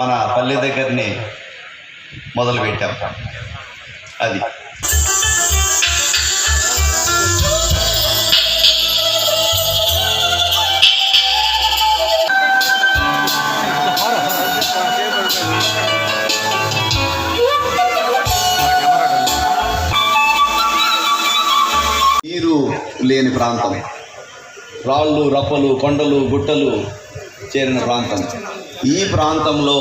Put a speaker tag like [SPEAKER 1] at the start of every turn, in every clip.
[SPEAKER 1] మన పల్లె దగ్గరనే మొదలుపెట్టాం. అది నీరు లేని ప్రాంతం, రాళ్ళు రప్పలు కొండలు గుట్టలు చేరిన ప్రాంతం. ఈ ప్రాంతంలో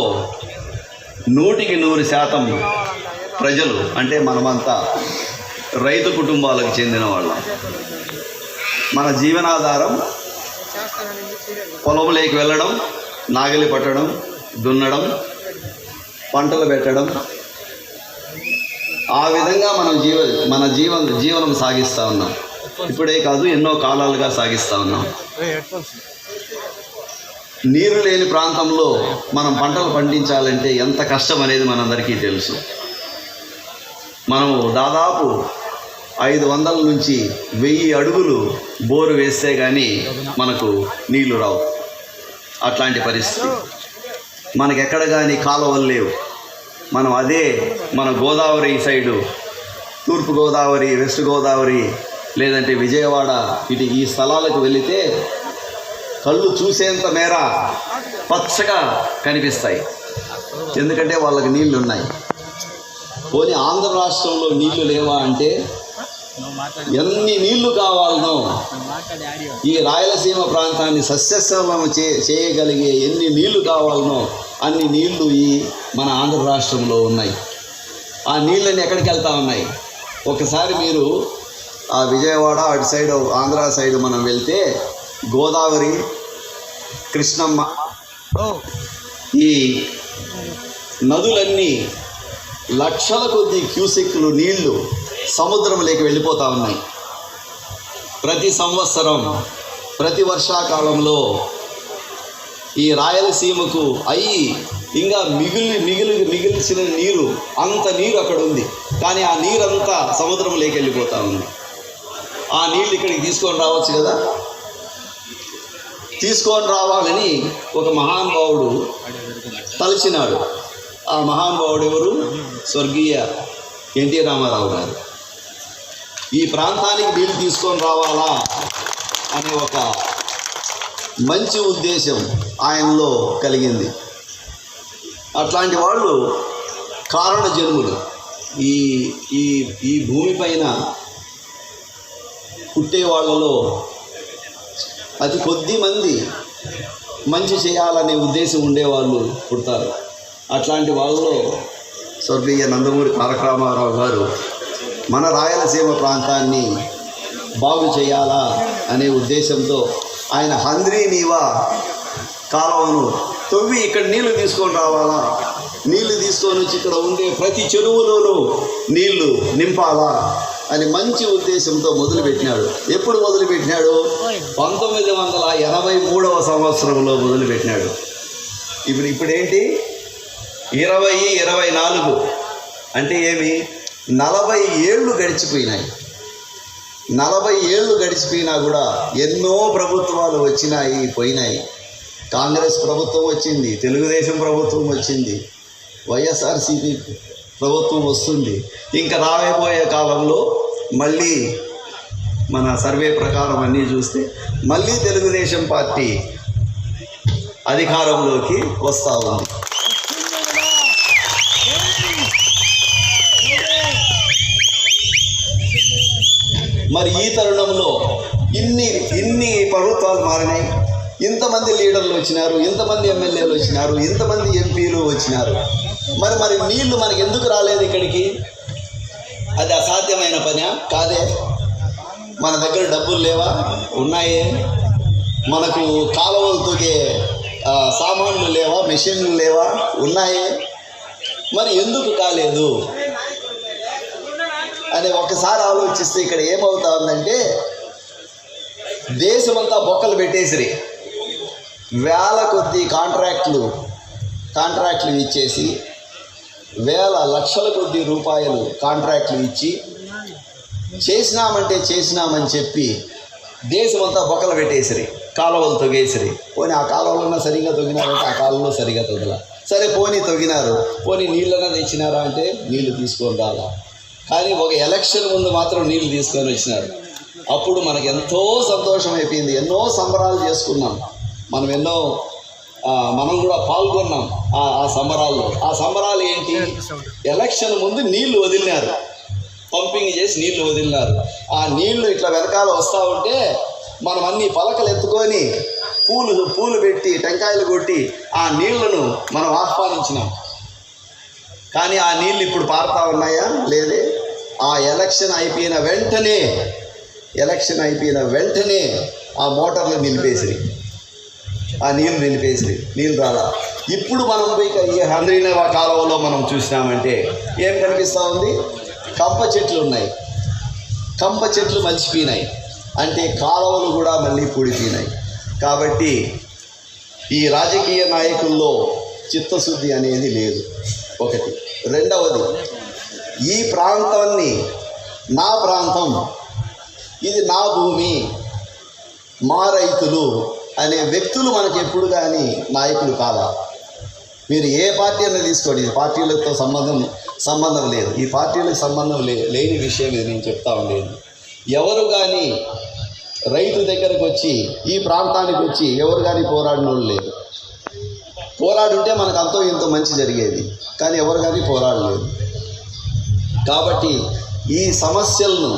[SPEAKER 1] 100% ప్రజలు అంటే మనమంతా రైతు కుటుంబాలకు చెందిన వాళ్ళం. మన జీవనాధారం పొలంలోకి వెళ్ళడం, నాగలి పట్టడం, దున్నడం, పంటలు పెట్టడం, ఆ విధంగా మన జీవనం సాగిస్తూ ఉన్నాం. ఇప్పుడే కాదు, ఎన్నో కాలాలుగా సాగిస్తూ ఉన్నాం. నీరు లేని ప్రాంతంలో మనం పంటలు పండించాలంటే ఎంత కష్టం అనేది మనందరికీ తెలుసు. మనము దాదాపు 500 నుంచి 1000 అడుగులు బోరు వేస్తే కానీ మనకు నీళ్లు రావు. అట్లాంటి పరిస్థితి. మనకెక్కడ కానీ కాలువలు లేవు. మనం మన గోదావరి సైడు, తూర్పు గోదావరి, వెస్ట్ గోదావరి, లేదంటే విజయవాడ, ఈ స్థలాలకు వెళితే కళ్ళు చూసేంత మేర పచ్చగా కనిపిస్తాయి. ఎందుకంటే వాళ్ళకి నీళ్లు ఉన్నాయి. పోనీ ఆంధ్ర రాష్ట్రంలో నీళ్లు లేవా అంటే ఎన్ని నీళ్లు కావాలనో ఈ రాయలసీమ ప్రాంతాన్ని సస్యశ్యామలం చేయగలిగే ఎన్ని నీళ్లు కావాలనో అన్ని నీళ్లు మన ఆంధ్ర రాష్ట్రంలో ఉన్నాయి. ఆ నీళ్ళని ఎక్కడికి వెళ్తా ఉన్నాయి? ఒకసారి మీరు ఆ విజయవాడ అటు సైడ్ ఆంధ్ర సైడ్ మనం వెళ్తే గోదావరి, కృష్ణమ్మ, ఈ నదులన్నీ లక్షల కొద్ది క్యూసెక్లు నీళ్లు సముద్రంలోకి వెళ్ళిపోతూ ఉన్నాయి. ప్రతి సంవత్సరం, ప్రతి వర్షాకాలంలో ఈ రాయలసీమకు ఇంకా మిగిల్చిన నీరు, అంత నీరు అక్కడ ఉంది. కానీ ఆ నీరంతా సముద్రంలోకి వెళ్ళిపోతూ ఉంది. ఆ నీళ్ళు ఇక్కడికి తీసుకొని రావచ్చు కదా. తీసుకొని రావాలని ఒక మహానుభావుడు తలచినాడు. ఆ మహానుభావుడు ఎవరు? స్వర్గీయ ఎన్టీ రామారావు గారు. ఈ ప్రాంతానికి నీళ్ళు తీసుకొని రావాలా అనే ఒక మంచి ఉద్దేశం ఆయనలో కలిగింది. అట్లాంటి వాళ్ళు కారణ జన్ములు. ఈ భూమిపైన పుట్టే వాళ్ళలో అతి కొద్ది మంది మంచి చేయాలనే ఉద్దేశం ఉండేవాళ్ళు పుడతారు. అట్లాంటి వాళ్ళలో స్వర్గీయ నందమూరి తారక రామారావు గారు మన రాయలసీమ ప్రాంతాన్ని బాగు చేయాలా అనే ఉద్దేశంతో ఆయన హంద్రీ నీవా కాలువను తవ్వి ఇక్కడ నీళ్లు తీసుకొని రావాలా, నీళ్లు తీసుకొని వచ్చి ఇక్కడ ఉండే ప్రతి చెరువులోనూ నీళ్లు నింపాలా అని మంచి ఉద్దేశంతో మొదలుపెట్టినాడు. ఎప్పుడు మొదలుపెట్టినాడు? 1983వ సంవత్సరంలో మొదలుపెట్టినాడు. ఇప్పుడేంటి 2024 అంటే ఏమి? 40 ఏళ్ళు గడిచిపోయినాయి. 40 ఏళ్ళు గడిచిపోయినా కూడా ఎన్నో ప్రభుత్వాలు వచ్చినాయి, పోయినాయి. కాంగ్రెస్ ప్రభుత్వం వచ్చింది, తెలుగుదేశం ప్రభుత్వం వచ్చింది, వైఎస్ఆర్సీపీ ప్రభుత్వం వస్తుంది. ఇంకా రాబోయే కాలంలో మళ్ళీ మన సర్వే ప్రకారం అన్నీ చూస్తే మళ్ళీ తెలుగుదేశం పార్టీ అధికారంలోకి వస్తూ ఉంది. మరి ఈ తరుణంలో ఇన్ని ప్రభుత్వాలు మారినాయి, ఇంతమంది లీడర్లు వచ్చినారు, ఇంతమంది ఎమ్మెల్యేలు వచ్చినారు, ఇంతమంది ఎంపీలు వచ్చినారు. మరి నీళ్లు మనకి ఎందుకు రాలేదు ఇక్కడికి? అది అసాధ్యమైన పని కాదే. మన దగ్గర డబ్బులు లేవా? ఉన్నాయే. మనకు కాలువలు తొగే సామాన్లు లేవా? మెషిన్లు లేవా? ఉన్నాయే. మరి ఎందుకు కాలేదు అని ఒకసారి ఆలోచిస్తే ఇక్కడ ఏమవుతా ఉందంటే, దేశమంతా బొక్కలు పెట్టేసిరి. వేల కొద్ది కాంట్రాక్ట్లు ఇచ్చేసి, వేల లక్షల కొద్ది రూపాయలు కాంట్రాక్ట్లు ఇచ్చి చేసినామని చెప్పి దేశమంతా బొక్కలు పెట్టేసిరి, కాలువలు తొగేసిరి. పోనీ ఆ కాలువలో సరిగా తొగినారంటే ఆ కాలంలో సరిగా తొగల. సరే పోనీ తవ్వినారు, పోనీ నీళ్ళన్నా తెచ్చినారా అంటే నీళ్లు తీసుకొని రాలా. కానీ ఒక ఎలక్షన్ ముందు మాత్రం నీళ్లు తీసుకొని వచ్చినారు. అప్పుడు మనకు ఎంతో సంతోషం అయిపోయింది, ఎన్నో సంబరాలు చేసుకున్నాం. మనం కూడా పాల్గొన్నాం ఆ సంబరాల్లో. ఆ సంబరాలు ఏంటి? ఎలక్షన్ ముందు నీళ్లు వదిలినారు, పంపింగ్ చేసి నీళ్లు వదిలినారు. ఆ నీళ్లు ఇట్లా వెనకాల వస్తూ ఉంటే మనం అన్ని పలకలు ఎత్తుకొని పూలు పెట్టి టెంకాయలు కొట్టి ఆ నీళ్లను మనం ఆహ్వానించినాం. కానీ ఆ నీళ్ళు ఇప్పుడు పారుతా ఉన్నాయా? లేదే. ఆ ఎలక్షన్ అయిపోయిన వెంటనే ఆ మోటార్లు నిలిపేసిరి, ఆ నీళ్ళు నిలిపేసిరి, నీళ్ళు రాలా. ఇప్పుడు మనం పోయి ఈ హంద్రీనవ కాలువలో మనం చూసినామంటే ఏం కనిపిస్తూ ఉంది? కంప చెట్లు ఉన్నాయి, కంప చెట్లు మలిచిపోయినాయి, అంటే కాలువలు కూడా మళ్ళీ పూడిపోయినాయి. కాబట్టి ఈ రాజకీయ నాయకుల్లో చిత్తశుద్ధి అనేది లేదు, ఒకటి. రెండవది, ఈ ప్రాంతాన్ని నా ప్రాంతం, ఇది నా భూమి, మా రైతులు అనే వ్యక్తులు మనకు ఎప్పుడు కానీ నాయకులు కాదా. మీరు ఏ పార్టీ అన్నా తీసుకోండి, ఈ పార్టీలతో సంబంధం లేదు. ఈ పార్టీలకు సంబంధం లేని విషయం ఇది నేను చెప్తా ఉండేది. ఎవరు కానీ రైతు దగ్గరకు వచ్చి, ఈ ప్రాంతానికి వచ్చి ఎవరు కానీ పోరాడిన వాళ్ళు లేదు. పోరాడుంటే మనకు అంతో ఇంతో మంచి జరిగేది, కానీ ఎవరు కానీ పోరాడలేదు. కాబట్టి ఈ సమస్యలను,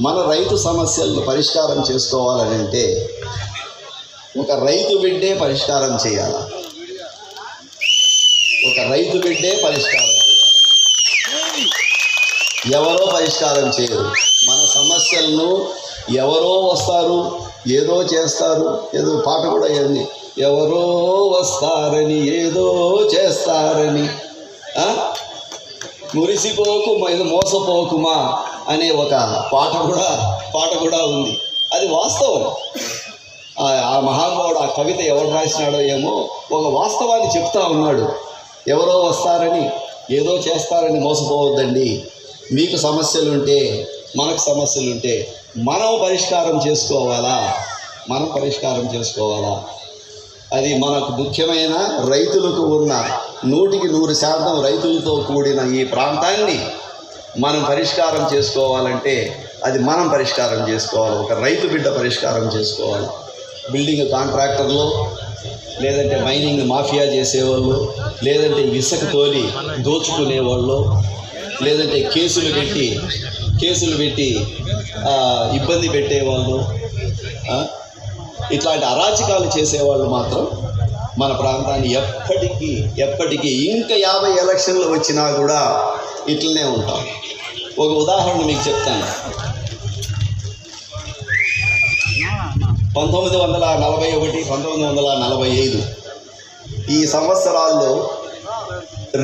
[SPEAKER 1] మన రైతు సమస్యలను పరిష్కారం చేసుకోవాలని అంటే ఒక రైతు బిడ్డే పరిష్కారం చేయాలి. ఎవరో పరిష్కారం చేయరు. మన సమస్యలను ఎవరో వస్తారు, ఏదో చేస్తారు. ఏదో పాట కూడా ఏంది, ఎవరో వస్తారని ఏదో చేస్తారని, మురిసిపోకుమా, ఇది మోసపోకుమా అనే ఒక పాట కూడా ఉంది. అది వాస్తవం. ఆ మహానుభావుడు ఆ కవిత ఎవరు రాసినాడో ఏమో ఒక వాస్తవాన్ని చెప్తా ఉన్నాడు. ఎవరో వస్తారని ఏదో చేస్తారని మోసపోవద్దండి. మీకు సమస్యలుంటే, మనకు సమస్యలుంటే మనం పరిష్కారం చేసుకోవాలా. అది మనకు ముఖ్యమైన రైతులకు ఉన్న 100% రైతులతో కూడిన ఈ ప్రాంతాన్ని మనం పరిష్కారం చేసుకోవాలంటే అది మనం పరిష్కారం చేసుకోవాలి. ఒక రైతు బిడ్డ పరిష్కారం చేసుకోవాలి. బిల్డింగ్ కాంట్రాక్టర్లు, లేదంటే మైనింగ్ మాఫియా చేసేవాళ్ళు, లేదంటే ఇసుక తోలి దోచుకునేవాళ్ళు, లేదంటే కేసులు పెట్టి ఇబ్బంది పెట్టేవాళ్ళు, ఇట్లాంటి అరాచకాలు చేసేవాళ్ళు మాత్రం మన ప్రాంతాన్ని ఎప్పటికీ ఇంకా 50 ఎలక్షన్లు వచ్చినా కూడా ఇట్లనే ఉంటాం. ఒక ఉదాహరణ మీకు చెప్తాను. 1941, 1945 ఈ సంవత్సరాల్లో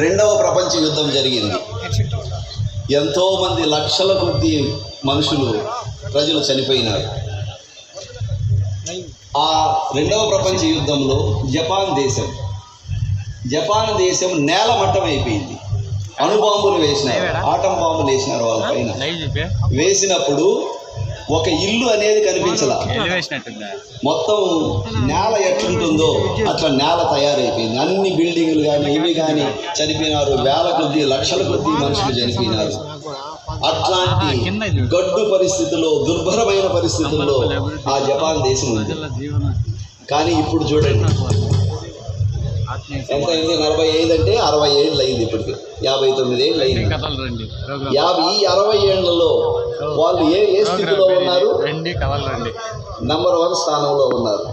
[SPEAKER 1] 2వ ప్రపంచ యుద్ధం జరిగింది. ఎంతోమంది లక్షల కొద్ది ప్రజలు చనిపోయినారు. ఆ 2వ ప్రపంచ యుద్ధంలో జపాన్ దేశం నేలమట్టం అయిపోయింది. అణుబాంబులు వేసినారు, ఆటం బాంబులు వేసినారు వాళ్ళ పైన. వేసినప్పుడు ఒక ఇల్లు అనేది కనిపించలా. మొత్తం నేల ఎట్లుంటుందో అట్లా నేల తయారైపోయింది. అన్ని బిల్డింగులు కానీ ఇవి కానీ చనిపోయినారు. వేల కొద్ది, లక్షల కొద్ది మనుషులు చనిపోయినారు. అట్లాంటి గడ్డు పరిస్థితుల్లో, దుర్భరమైన పరిస్థితుల్లో ఆ జపాన్ దేశం ఉంది. కానీ ఇప్పుడు చూడండి ఎంత అయింది? 45 అంటే 60 ఏళ్ళు అయింది. ఇప్పటికి 59 ఏళ్ళు అయింది. 60 ఏళ్లలో వాళ్ళు ఏ స్థితిలో ఉన్నారు? నంబర్ 1 స్థానంలో ఉన్నారు.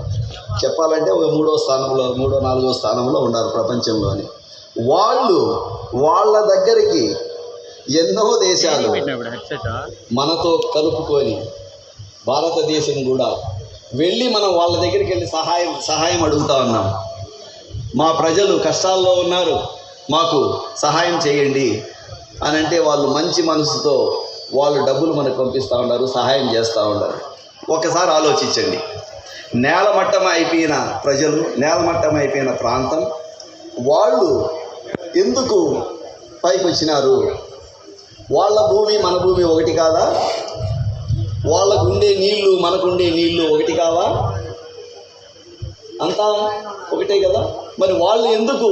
[SPEAKER 1] చెప్పాలంటే ఒక 3వ స్థానంలో, 3వ 4వ స్థానంలో ఉన్నారు ప్రపంచంలోని. వాళ్ళ దగ్గరికి ఎన్నో దేశాలు మనతో కలుపుకొని, భారతదేశం కూడా వెళ్ళి మనం వాళ్ళ దగ్గరికి వెళ్ళి సహాయం అడుగుతా ఉన్నాం. మా ప్రజలు కష్టాల్లో ఉన్నారు, మాకు సహాయం చేయండి అని అంటే వాళ్ళు మంచి మనసుతో వాళ్ళు డబ్బులు మనకు పంపిస్తూ ఉన్నారు, సహాయం చేస్తూ ఉన్నారు. ఒకసారి ఆలోచించండి. నేలమట్టం అయిపోయిన ప్రజలు, నేలమట్టం అయిపోయిన ప్రాంతం, వాళ్ళు ఎందుకు పైకి వచ్చినారు? వాళ్ళ భూమి మన భూమి ఒకటి కాదా? వాళ్ళకు ఉండే నీళ్లు మనకుండే నీళ్లు ఒకటి కావా? అంతా ఒకటే కదా. మరి వాళ్ళు ఎందుకు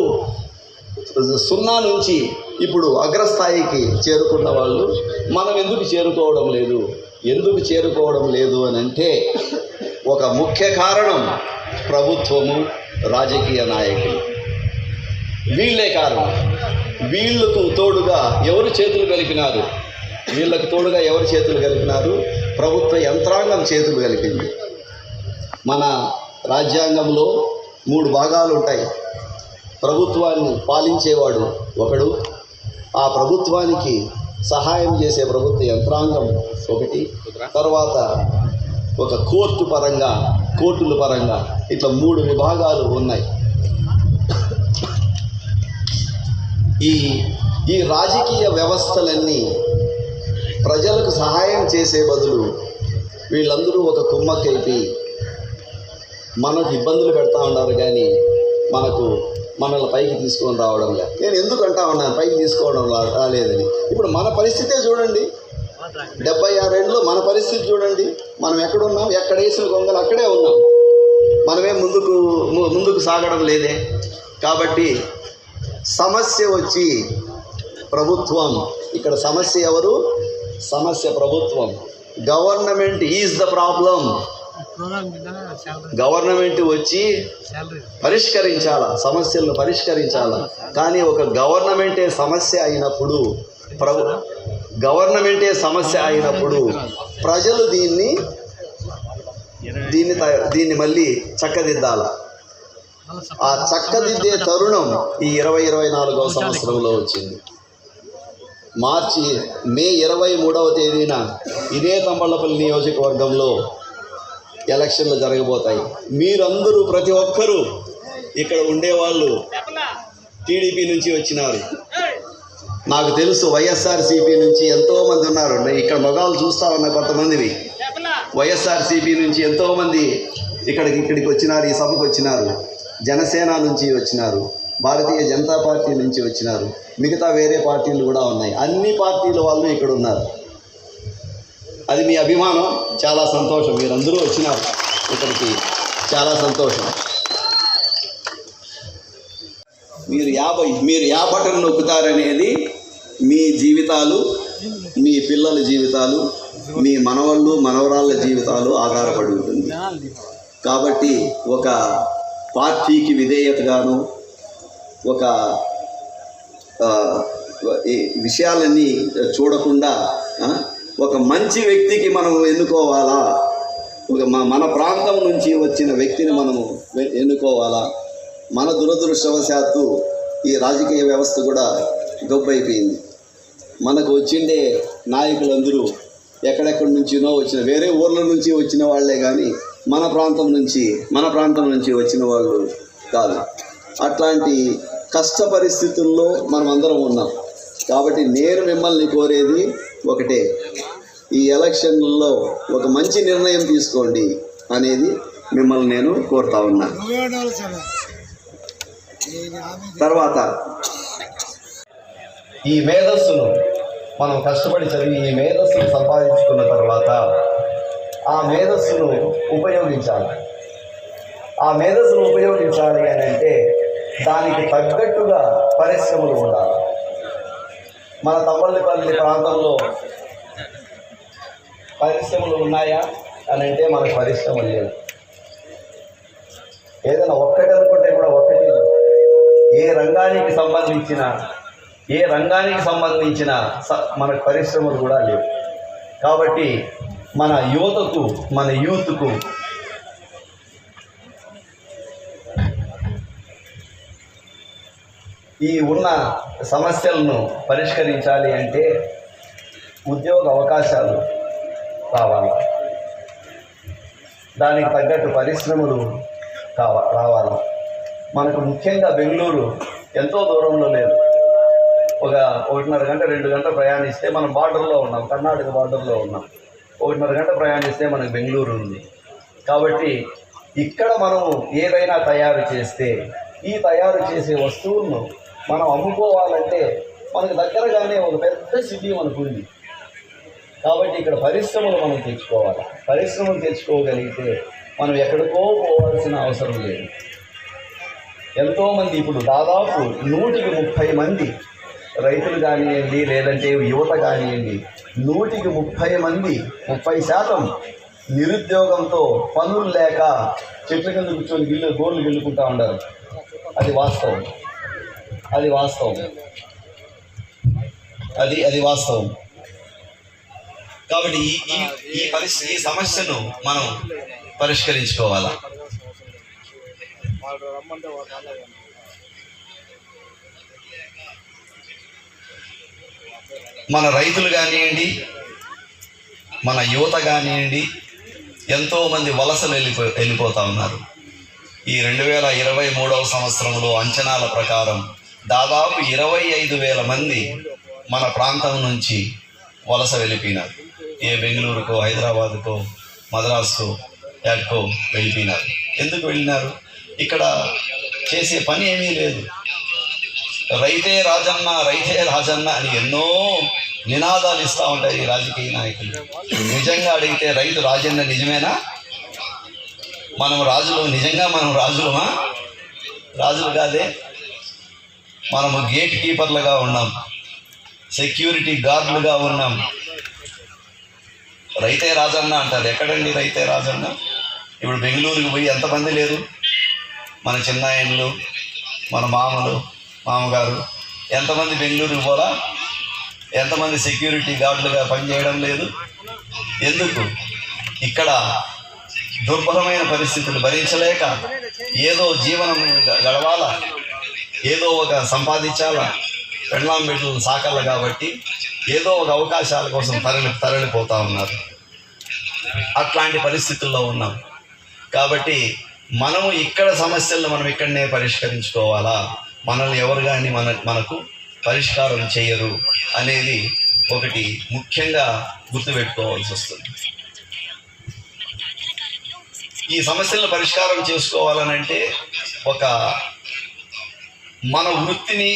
[SPEAKER 1] సున్నా నుంచి ఇప్పుడు అగ్రస్థాయికి చేరుకున్న వాళ్ళు మనం ఎందుకు చేరుకోవడం లేదు అని అంటే ఒక ముఖ్య కారణం ప్రభుత్వము, రాజకీయ నాయకులు. వీళ్ళే కారణం. వీళ్ళకు తోడుగా ఎవరు చేతులు కలిపినారు? ప్రభుత్వ యంత్రాంగం చేతులు కలిపింది. మన రాజ్యాంగంలో 3 భాగాలు ఉంటాయి. ప్రభుత్వాన్ని పాలించేవాడు ఒకడు, ఆ ప్రభుత్వానికి సహాయం చేసే ప్రభుత్వ యంత్రాంగం ఒకటి, తర్వాత ఒక కోర్టుల పరంగా ఇట్లా 3 విభాగాలు ఉన్నాయి. ఈ రాజకీయ వ్యవస్థలన్నీ ప్రజలకు సహాయం చేసే బదులు వీళ్ళందరూ ఒక కుమ్మక్కైపి మనకు ఇబ్బందులు పెడతా ఉన్నారు, కానీ మనల్ని పైకి తీసుకొని రావడం లేదు. నేను ఎందుకు అంటా ఉన్నాను పైకి తీసుకోవడం రాలేదని? ఇప్పుడు మన పరిస్థితే చూడండి. 76 ఏళ్ళలో మన పరిస్థితి చూడండి. మనం ఎక్కడున్నాం? ఎక్కడ వేసిన గొంగలు అక్కడే ఉన్నాం. మనమే ముందుకు సాగడం లేదే. కాబట్టి సమస్య వచ్చి ప్రభుత్వం. ఇక్కడ సమస్య ఎవరు? సమస్య ప్రభుత్వం. Government is the problem. Government వచ్చి సమస్యలను పరిష్కరించాలా. కానీ ఒక గవర్నమెంటే సమస్య అయినప్పుడు ప్రజలు దీన్ని మళ్ళీ చక్కదిద్దాల. ఆ చక్కదిద్దే తరుణం ఈ 2024వ సంవత్సరంలో వచ్చింది. మే 23వ తేదీన ఇదే తంబళ్లపల్లి నియోజకవర్గంలో ఎలక్షన్లు జరగబోతాయి. మీరందరూ ప్రతి ఒక్కరూ ఇక్కడ ఉండేవాళ్ళు టీడీపీ నుంచి వచ్చినారు. నాకు తెలుసు వైఎస్ఆర్సీపీ నుంచి ఎంతోమంది ఉన్నారు. ఇక్కడ మొగాలు చూస్తా ఉన్న కొంతమందివి వైఎస్ఆర్సీపీ నుంచి ఎంతోమంది ఇక్కడికి వచ్చినారు, ఈ సభకు వచ్చినారు. జనసేన నుంచి వచ్చినారు, భారతీయ జనతా పార్టీ నుంచి వచ్చినారు, మిగతా వేరే పార్టీలు కూడా ఉన్నాయి. అన్ని పార్టీల వాళ్ళు ఇక్కడ ఉన్నారు. అది మీ అభిమానం. చాలా సంతోషం. మీరందరూ వచ్చినారు ఇక్కడికి, చాలా సంతోషం. మీరు యా బటన్ నొక్కుతారనేది మీ జీవితాలు, మీ పిల్లల జీవితాలు, మీ మనవరాళ్ళ జీవితాలు ఆధారపడి ఉంటుంది. కాబట్టి ఒక పార్టీకి విధేయతగాను, ఒక విషయాలన్నీ చూడకుండా ఒక మంచి వ్యక్తికి మనం ఎన్నుకోవాలా, మన ప్రాంతం నుంచి వచ్చిన వ్యక్తిని మనము ఎన్నుకోవాలా. మన దురదృష్టవశాత్తు ఈ రాజకీయ వ్యవస్థ కూడా గొప్పైపోయింది. మనకు వచ్చిండే నాయకులందరూ ఎక్కడెక్కడి నుంచినో వచ్చిన, వేరే ఊర్ల నుంచి వచ్చిన వాళ్ళే కానీ మన ప్రాంతం నుంచి వచ్చిన వాళ్ళు కాదు. అట్లాంటి కష్ట పరిస్థితుల్లో మనం అందరం ఉన్నాం. కాబట్టి నేను మిమ్మల్ని కోరేది ఒకటే, ఈ ఎలక్షన్లలో ఒక మంచి నిర్ణయం తీసుకోండి అనేది మిమ్మల్ని నేను కోరుతా ఉన్నాను. తర్వాత ఈ మేధస్సును మనం కష్టపడి చదివి ఈ మేధస్సును సంపాదించుకున్న తర్వాత ఆ మేధస్సును ఉపయోగించాలి. ఆ మేధస్సును ఉపయోగించాలి అని అంటే దానికి తగ్గట్టుగా పరిశ్రమలు ఉండాలి. మన తంబళ్లపల్లి ప్రాంతంలో పరిశ్రమలు ఉన్నాయా అని అంటే మనకు పరిశ్రమలు లేవు. ఏదైనా ఒక్కటి అనుకుంటే కూడా ఒక్కటి. ఏ రంగానికి సంబంధించిన మనకు పరిశ్రమలు కూడా లేవు. కాబట్టి మన యూత్కు ఈ ఉన్న సమస్యలను పరిష్కరించాలి అంటే ఉద్యోగ అవకాశాలు రావాలి. దానికి తగ్గట్టు పరిశ్రమలు రావాలి. మనకు ముఖ్యంగా బెంగళూరు ఎంతో దూరంలో లేదు. ఒక 1.5 గంట 2 గంటలు ప్రయాణిస్తే మనం బార్డర్లో ఉన్నాం, కర్ణాటక బార్డర్లో ఉన్నాం. 1.5 గంట ప్రయాణిస్తే మనకు బెంగళూరు ఉంది. కాబట్టి ఇక్కడ మనం ఏదైనా తయారు చేస్తే ఈ తయారు చేసే వస్తువులను మనం అమ్ముకోవాలంటే మనకు దగ్గరగానే ఒక పెద్ద సిటీ మనకు ఉంది. కాబట్టి ఇక్కడ పరిశ్రమలు మనం తెచ్చుకోవాలి. పరిశ్రమలు తెచ్చుకోగలిగితే మనం ఎక్కడికో పోవాల్సిన అవసరం లేదు. ఎంతోమంది ఇప్పుడు దాదాపు 130 మంది రైతులు కానివ్వండి, లేదంటే యువత కానివ్వండి, 130 మంది 30% నిరుద్యోగంతో పనులు లేక చెట్ల కింద కూర్చొని గోర్లు గిల్లుకుంటూ ఉన్నారు. అది వాస్తవం, అది వాస్తవం, అది వాస్తవం. కాబట్టి ఈ సమస్యను మనం పరిష్కరించుకోవాలా. మన రైతులు కానివ్వండి, మన యువత కానివ్వండి, ఎంతోమంది వలసలు వెళ్ళిపోతూ ఉన్నారు. ఈ 2023వ సంవత్సరంలో అంచనాల ప్రకారం దాదాపు 25,000 మంది మన ప్రాంతం నుంచి వలస వెళ్ళిపోయినారు. బెంగళూరుకో, హైదరాబాద్కో, మద్రాసుకో, యాడ్కో వెళ్ళిపోయినారు. ఎందుకు వెళ్ళినారు? ఇక్కడ చేసే పని ఏమీ లేదు. రైతే రాజన్న, రైతే రాజన్న అని ఎన్నో నినాదాలు ఇస్తూ ఉంటాయి ఈ రాజకీయ నాయకులు. నిజంగా అడిగితే రైతు రాజన్న నిజమేనా? మనం రాజులు, నిజంగా మనం రాజులమా? రాజులు కాదే. మనము గేట్ కీపర్లుగా ఉన్నాం, సెక్యూరిటీ గార్డులుగా ఉన్నాం. రైతే రాజన్న అంటారు. ఎక్కడండి రైతే రాజన్న? ఇప్పుడు బెంగళూరుకి పోయి ఎంతమంది లేరు? మన చిన్నాయన్లు, మన మామగారు ఎంతమంది బెంగళూరుకి పోలా? ఎంతమంది సెక్యూరిటీ గార్డులుగా పనిచేయడం లేదు? ఎందుకు? ఇక్కడ దుర్భరమైన పరిస్థితులు భరించలేక ఏదో జీవనం గడవాలా, ఏదో ఒక సంపాదించాలా, పెళ్ళాం బిడ్డలు సాకల్ల కాబట్టి ఏదో ఒక అవకాశాల కోసం తరలిపోతూ ఉన్నారు. అట్లాంటి పరిస్థితుల్లో ఉన్నాం. కాబట్టి మనము ఇక్కడ సమస్యలను మనం ఇక్కడనే పరిష్కరించుకోవాలా. మనల్ని ఎవరు కానీ మనకు పరిష్కారం చేయరు అనేది ఒకటి ముఖ్యంగా గుర్తుపెట్టుకోవాల్సి వస్తుంది. ఈ సమస్యలను పరిష్కారం చేసుకోవాలనంటే మన వృత్తిని,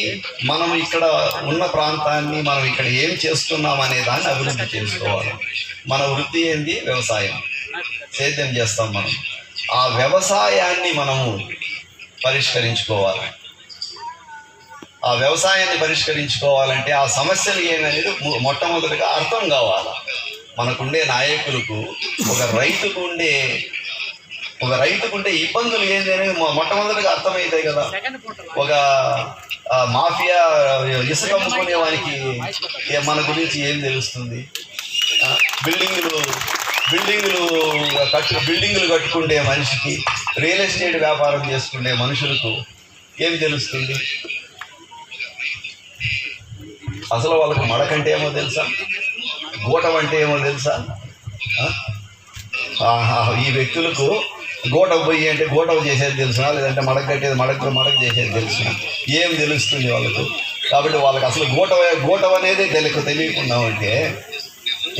[SPEAKER 1] మనం ఇక్కడ ఉన్న ప్రాంతాన్ని, మనం ఇక్కడ ఏం చేస్తున్నాం అనే దాన్ని అభివృద్ధి చేసుకోవాలి. మన వృత్తి ఏంది? వ్యవసాయం. సేద్యం చేస్తాం మనం. ఆ వ్యవసాయాన్ని మనము పరిష్కరించుకోవాలి. ఆ వ్యవసాయాన్ని పరిష్కరించుకోవాలంటే ఆ సమస్యలు ఏమనేది మొట్టమొదటిగా అర్థం కావాలి. మనకుండే నాయకులకు ఒక రైతుకుండే ఇబ్బందులు ఏంటి అనేది మొట్టమొదటిగా అర్థమవుతాయి కదా. ఒక మాఫియా ఇసుక అమ్ముకునే వారికి మన గురించి ఏం తెలుస్తుంది? బిల్డింగులు కట్టుకుండే మనిషికి, రియల్ ఎస్టేట్ వ్యాపారం చేసుకునే మనుషులకు ఏం తెలుస్తుంది? అసలు వాళ్ళకి మడకంటే ఏమో తెలుసా? గూటం అంటే ఏమో తెలుసా? ఈ వ్యక్తులకు గోటకు పోయి అంటే గోటకు చేసేది తెలుసునా, లేదంటే మడక కట్టేది మడక చేసేది తెలుసునా? ఏం తెలుస్తుంది వాళ్ళకు? కాబట్టి వాళ్ళకి అసలు గోటం అనేది తెలియకుండా ఉంటే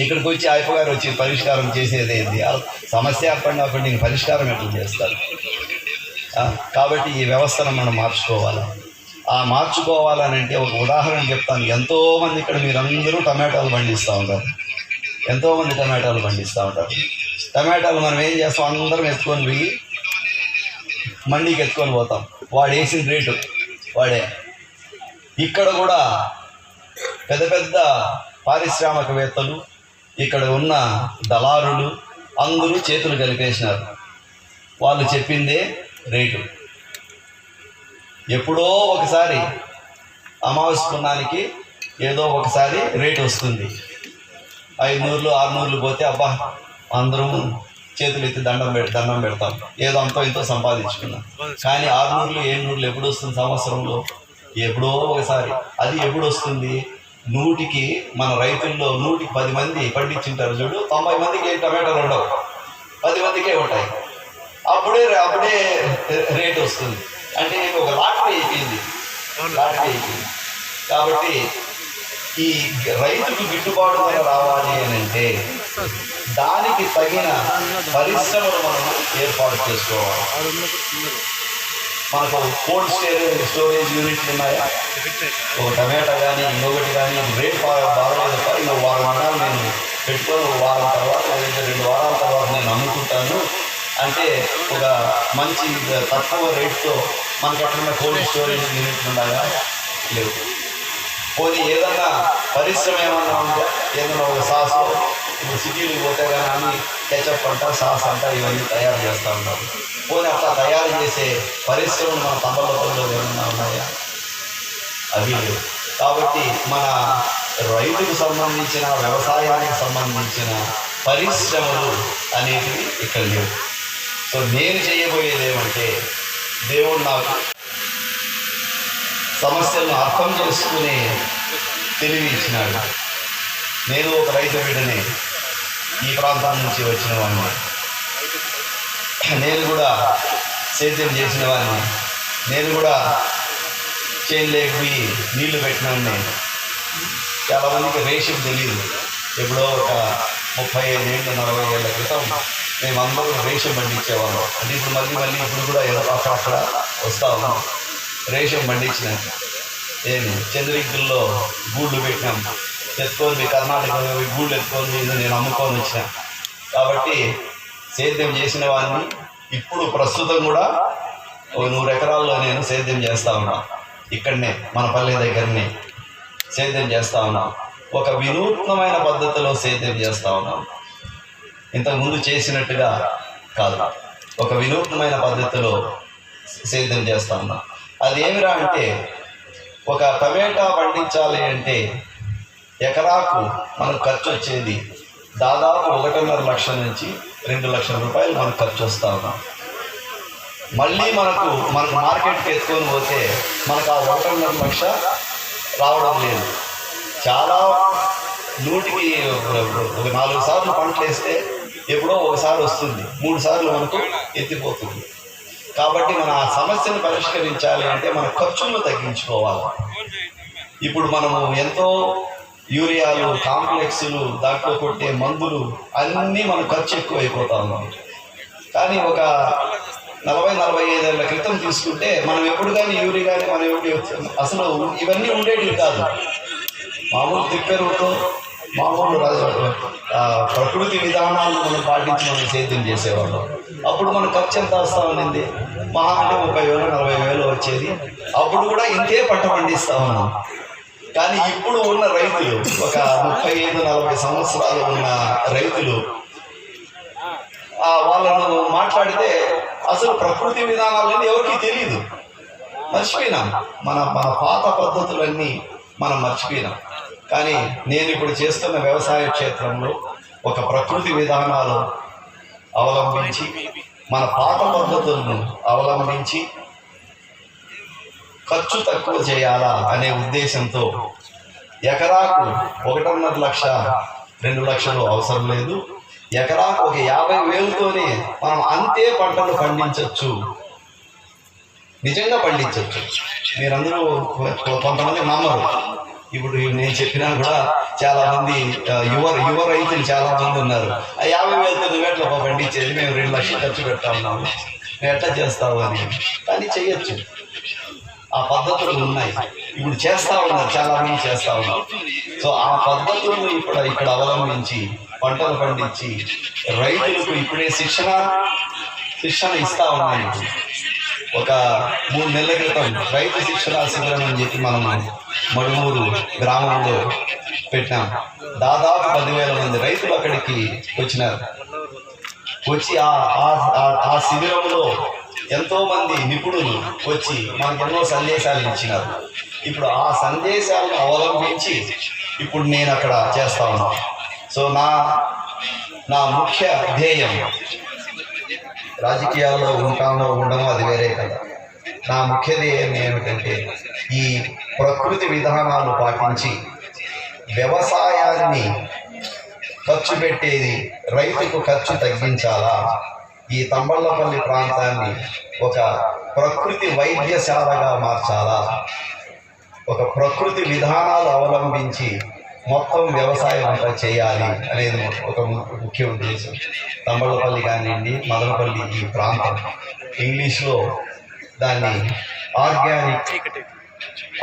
[SPEAKER 1] ఇక్కడికి వచ్చి ఆయప్పగారు వచ్చి పరిష్కారం చేసేది ఏంటి? సమస్య అర్థం కాకుండా ఇంక పరిష్కారం ఎట్లా చేస్తారు? కాబట్టి ఈ వ్యవస్థను మనం మార్చుకోవాలి. మార్చుకోవాలనంటే ఒక ఉదాహరణ చెప్తాను. ఎంతోమంది ఇక్కడ మీరందరూ టమాటాలు పండిస్తూ ఉంటారు. ఎంతోమంది టమాటాలు పండిస్తూ ఉంటారు. టమాటాలు మనం ఏం చేస్తాం? అందరం ఎత్తుకొని పోయి మండికి ఎత్తుకొని పోతాం. వాడు వేసిన రేటు వాడే. ఇక్కడ కూడా పెద్ద పెద్ద పారిశ్రామికవేత్తలు, ఇక్కడ ఉన్న దళారులు అందరూ చేతులు కలిపేసినారు. వాళ్ళు చెప్పిందే రేటు. ఎప్పుడో ఒకసారి అమావాస్య పున్నానికి ఏదో ఒకసారి రేటు వస్తుంది. 500, 600 పోతే అబ్బా అందరం చేతులు ఎత్తి దండం పెడతాం, ఏదో అంతో ఇంతో సంపాదించుకున్నాం. కానీ 600, 700 ఎప్పుడు వస్తుంది? సంవత్సరంలో ఎప్పుడో ఒకసారి. అది ఎప్పుడు వస్తుంది? 100కి మన రైతుల్లో 100కి 10 మంది పండించుంటారు చూడు. 90 మందికి టమాటాలు ఉండవు, 10 మందికే ఉంటాయి. అప్పుడే రేటు వస్తుంది. అంటే ఒక లాటరీ అయిపోయింది. కాబట్టి ఈ రైతుకు గిట్టుబాటు ధర రావాలి అని అంటే దానికి తగిన పరిశ్రమలు మనం ఏర్పాటు చేసుకోవాలి. మనకు కోల్డ్ స్టోరేజ్ యూనిట్లు ఉన్నాయా? ఒక టమాటా కానీ ఇంకొకటి కానీ రేట్ బాగలేదప్ప, ఇంకో వారం అన్నాలు నేను పెట్టుకొని వారం తర్వాత లేదంటే 2 వారాల తర్వాత నేను అమ్ముకుంటాను అంటే ఒక మంచి తక్కువ రేట్తో మనకి ఎక్కడన్నా కోల్డ్ స్టోరేజ్ యూనిట్లు ఉన్నాయా? లేవు. పోనీ ఏదన్నా పరిశ్రమ ఏమన్నా ఉంటే ఏదైనా ఒక సాసు, ఇప్పుడు సిటీలకు పోతే కానీ కెచప్ అంట, సాస్ అంట ఇవన్నీ తయారు చేస్తూ ఉంటారు. పోనీ అట్లా తయారు చేసే పరిశ్రమలు మన తమ్మలపల్లిలో ఏమన్నా ఉన్నాయా? అవి లేవు. కాబట్టి మన రైతుకు సంబంధించిన, వ్యవసాయానికి సంబంధించిన పరిశ్రమలు అనేటివి ఇక్కడ లేవు. సో నేను చేయబోయేది ఏమంటే, దేవుడు నాకు సమస్యలను అర్థం చేసుకునే తెలివి ఇచ్చినాడు. నేను ఒక రైతు బిడ్డని, ఈ ప్రాంతం నుంచి వచ్చిన వాడిని, నేను కూడా సేద్యం చేసిన వాడిని, నేను కూడా చేను లేకపోయి నీళ్లు పెట్టినాన్ని. చాలామందికి రేషన్ తెలియదు. ఎప్పుడో ఒక 35 ఏళ్ళు 40 ఏళ్ళ క్రితం మేమందరూ రేషన్ పండించేవాళ్ళం. అంటే ఇప్పుడు మళ్ళీ ఇప్పుడు కూడా ఏదో అక్కడ వస్తూ ఉన్నాం. రేషన్ పండించినాం. ఏమి చంద్రగిరిలో గూళ్ళు పెట్టినాం. ఎత్తుకొని కర్ణాటకలో గూళ్ళు ఎత్తుకొని నేను అమ్ముకొని వచ్చిన. కాబట్టి సేద్యం చేసిన వాడిని ఇప్పుడు ప్రస్తుతం కూడా ఒక 100 ఎకరాల్లో నేను సేద్యం చేస్తూ ఉన్నాను. ఇక్కడనే మన పల్లె దగ్గరనే సేద్యం చేస్తూ ఉన్నాం. ఒక వినూత్నమైన పద్ధతిలో సేద్యం చేస్తూ ఉన్నాం. ఇంతకుముందు చేసినట్టుగా కాదు, ఒక వినూత్నమైన పద్ధతిలో సేద్యం చేస్తూ ఉన్నాం. అది ఏమిరా అంటే, ఒక టమేటా పండించాలి అంటే ఎకరాకు మనకు ఖర్చు వచ్చేది దాదాపు 1.5 లక్షల నుంచి 2 లక్షల రూపాయలు మనకు ఖర్చు వస్తూ ఉన్నాం. మళ్ళీ మనకు మార్కెట్కి ఎత్తుకొని పోతే మనకు ఆ 1.5 లక్ష రావడం లేదు. చాలా 100కి 4 సార్లు పంటలు వేస్తే ఎప్పుడో ఒకసారి వస్తుంది, 3 సార్లు మనకు ఎత్తిపోతుంది. కాబట్టి మన ఆ సమస్యను పరిష్కరించాలి అంటే మన ఖర్చులను తగ్గించుకోవాలి. ఇప్పుడు మనము ఎంతో యూరియాలు, కాంప్లెక్స్లు, దాంట్లో కొట్టే మందులు అన్నీ మన ఖర్చు ఎక్కువ అయిపోతా ఉన్నాం. కానీ ఒక 40-45 ఏళ్ల క్రితం తీసుకుంటే మనం ఎప్పుడు కానీ యూరియా కానీ మనం ఎప్పుడు అసలు ఇవన్నీ ఉండేటివి కాదు. మామూలు తిప్పెరుతో మామూలు ప్రకృతి విధానాలను మనం పాటించి మనం సేద్యం చేసేవాళ్ళం. అప్పుడు మన ఖర్చు ఎంత వస్తూ ఉండింది? మహా అంటే 30,000-40,000 వచ్చేది. అప్పుడు కూడా ఇంతే పంట పండిస్తూ ఉన్నాం. కానీ ఇప్పుడు ఉన్న రైతులు, ఒక 35-40 సంవత్సరాలు ఉన్న రైతులు, వాళ్ళను మాట్లాడితే అసలు ప్రకృతి విధానాలన్నీ ఎవరికి తెలియదు. మర్చిపోయినాం. మన పాత పద్ధతులన్నీ మనం మర్చిపోయినాం. కానీ నేను ఇప్పుడు చేస్తున్న వ్యవసాయ క్షేత్రంలో ఒక ప్రకృతి విధానాలు అవలంబించి, మన పాత పద్ధతులను అవలంబించి ఖర్చు తక్కువ చేయాలా అనే ఉద్దేశంతో ఎకరాకు 1.5 లక్ష 2 లక్షలు అవసరం లేదు. ఎకరాకు ఒక 50,000తోనే మనం అంతే పంటలు పండించవచ్చు. నిజంగా పండించవచ్చు. మీరందరూ కొంతమంది నమ్మరు. ఇప్పుడు నేను చెప్పినా కూడా చాలామంది యువ రైతులు చాలామంది ఉన్నారు. ఆ 50,000తో నువ్వెట్లా పండించేది, మేము 2 లక్షలు ఖర్చు పెడతా ఉన్నాము, మేము ఎట్లా చేస్తావు అని. కానీ చెయ్యొచ్చు. ఆ పద్ధతులు ఉన్నాయి. ఇప్పుడు చేస్తూ ఉన్నారు, చాలామంది చేస్తూ ఉన్నారు. సో ఆ పద్ధతులను ఇక్కడ అవలంబించి పంటలు పండించి రైతులకు ఇప్పుడే శిక్షణ ఇస్తూ ఉన్నాయి. ఒక 3 నెలల క్రితం రైతు శిక్షణ శిబిరం అని చెప్పి మనం మడుమూరు గ్రామంలో పెట్టాం. దాదాపు 10,000 మంది రైతులు అక్కడికి వచ్చినారు. వచ్చి ఆ శిబిరంలో ఎంతోమంది నిపుణులు వచ్చి మనకు ఎన్నో సందేశాలు ఇచ్చినారు. ఇప్పుడు ఆ సందేశాలను అవలంబించి ఇప్పుడు నేను అక్కడ చేస్తా ఉన్నాను. సో నా ముఖ్య ధ్యేయం, రాజకీయాల్లో ఉండడం అది వేరే కదా. నా ముఖ్య ధ్యేయం ఏమిటంటే, ఈ ప్రకృతి విధానాలు పాటించి వ్యవసాయాన్ని ఖర్చు పెట్టేది రైతుకు ఖర్చు తగ్గించాలా, ఈ తంబళ్ళపల్లి ప్రాంతాన్ని ఒక ప్రకృతి వైద్యశాలగా మార్చాలా, ఒక ప్రకృతి విధానాలు అవలంబించి మొత్తం వ్యవసాయం అంతా చేయాలి అనేది ఒక ముఖ్య ఉద్దేశం. తంబళ్ళపల్లి కానివ్వండి, మదనపల్లి, ఈ ప్రాంతం ఇంగ్లీష్లో దాన్ని